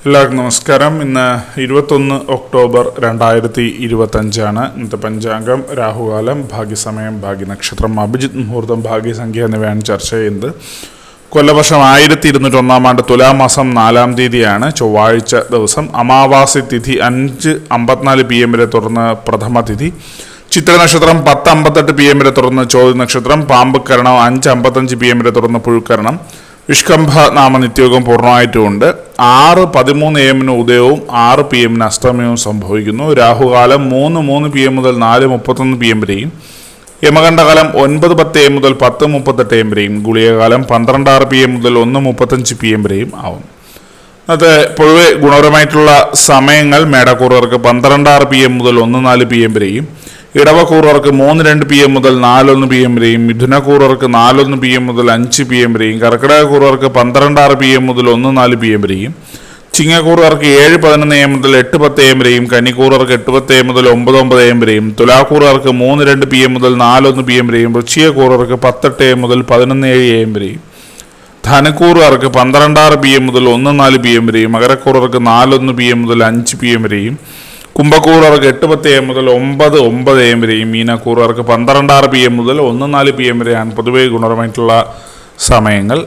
എല്ലാവർക്കും നമസ്കാരം. ഇന്ന് 21 ഒക്ടോബർ 2025 ഇന്നത്തെ പഞ്ചാംഗം. രാഹുകാലം, ഭാഗ്യസമയം, ഭാഗ്യനക്ഷത്രം, അഭിജിത്ത് മുഹൂർത്തം, ഭാഗ്യസംഖ്യ എന്നിവയാണ് ചർച്ച ചെയ്യുന്നത്. കൊല്ലവർഷം 1201 ആണ്ട് തുലാമാസം 4-ാം തീയതിയാണ്, ചൊവ്വാഴ്ച ദിവസം. അമാവാസി തിഥി 5:54 PM വരെ തുടർന്ന് പ്രഥമ തിഥി. ചിത്ര നക്ഷത്രം 10:58 PM വരെ തുടർന്ന് ചോതി നക്ഷത്രം. പാമ്പ് കരണം 5:55 PM വരെ തുടർന്ന് പുഴുക്കരണം. വിഷ്കംഭ നാമ നിത്യയോഗം പൂർണ്ണമായിട്ടുമുണ്ട്. 6:13 AM ഉദയവും 6 PM അസ്തമയവും സംഭവിക്കുന്നു. രാഹുകാലം 3:03 PM മുതൽ 4:31 PM വരെയും. യമകണ്ഠകാലം 9:10 AM മുതൽ 10:38 AM വരെയും. ഗുളികകാലം 12:06 PM മുതൽ 1:35 PM വരെയും ആവും. അത് പൊതുവെ ഗുണപരമായിട്ടുള്ള സമയങ്ങൾ മേടക്കൂറുകാർക്ക് 12:06 PM മുതൽ 1:04 PM വരെയും. ഇടവക്കൂറുകാർക്ക് 3:02 PM മുതൽ 4:01 PM വരെയും. മിഥുനക്കൂറുകാർക്ക് 4:01 PM മുതൽ 5 PM വരെയും. കർക്കിടകക്കൂറുകാർക്ക് 12:06 PM മുതൽ 1:04 PM വരെയും. ചിങ്ങക്കൂറുകാർക്ക് 7:11 AM മുതൽ 8:10 AM വരെയും. കന്നിക്കൂറുകാർക്ക് 8:10 AM മുതൽ 9:09 AM വരെയും. തുലാക്കൂറുകാർക്ക് 3:02 PM മുതൽ 4:01 PM വരെയും. വൃശ്ചികക്കൂറുകാർക്ക് 10:08 AM മുതൽ 11:07 AM വരെയും. ധനക്കൂറുകാർക്ക് 12:06 PM മുതൽ 1:04 PM വരെയും. മകരക്കൂറുകാർക്ക് 4:01 PM മുതൽ 5 PM വരെയും. കുംഭക്കൂറുകാർക്ക് 8:10 AM മുതൽ 9:09 AM വരെയും. മീനക്കൂറുകാർക്ക് 12:06 PM മുതൽ 1:04 PM വരെയാണ് പൊതുവെ ഗുണപരമായിട്ടുള്ള സമയങ്ങൾ.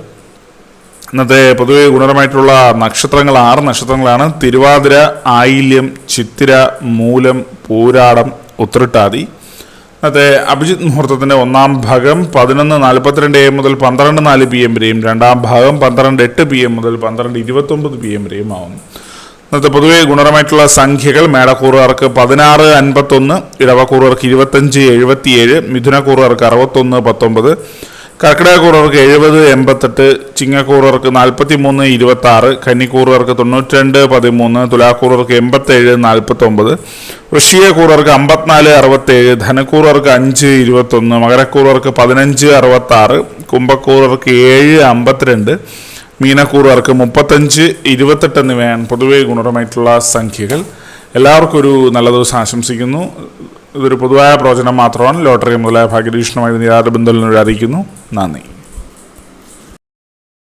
ഇന്നത്തെ പൊതുവെ ഗുണപരമായിട്ടുള്ള നക്ഷത്രങ്ങൾ 6 നക്ഷത്രങ്ങളാണ്. തിരുവാതിര, ആയില്യം, ചിത്തിര, മൂലം, പൂരാടം, ഉത്രട്ടാതി. ഇന്നത്തെ അഭിജിത്ത് മുഹൂർത്തത്തിൻ്റെ 1-ാം ഭാഗം 11:42 AM മുതൽ 12:04 PM വരെയും. 2-ാം ഭാഗം 12:08 PM മുതൽ 12:29 PM വരെയും ആവുന്നു. ഇന്നത്തെ പൊതുവെ ഗുണപരമായിട്ടുള്ള സംഖ്യകൾ: മേടക്കൂറുകാർക്ക് 16:51, ഇടവക്കൂറുകാർക്ക് 25:77, മിഥുനക്കൂറുകാർക്ക് 61:19, കർക്കിടകക്കൂറുകാർക്ക് 70:88, ചിങ്ങക്കൂറുകാർക്ക് 43:26, കന്നിക്കൂറുകാർക്ക് 92:13, തുലാക്കൂറുകാർക്ക് 87:49, വൃശ്ചികക്കൂറുകാർക്ക് 54:67, ധനക്കൂറുകാർക്ക് 5:21, മകരക്കൂറുകാർക്ക് 15:66, കുംഭക്കൂറുകാർക്ക് 7:52, മീനക്കൂറുകാർക്ക് 35:28 എന്നിവയാണ് പൊതുവെ ഗുണപരമായിട്ടുള്ള സംഖ്യകൾ. എല്ലാവർക്കും ഒരു നല്ല ദിവസം ആശംസിക്കുന്നു. ഇതൊരു പൊതുവായ പ്രവചനം മാത്രമാണ്. ലോട്ടറി മുതലായ ഭാഗ്യരീക്ഷണമായി യാതൊരു ബന്ധവും അറിയിക്കുന്നു. നന്ദി.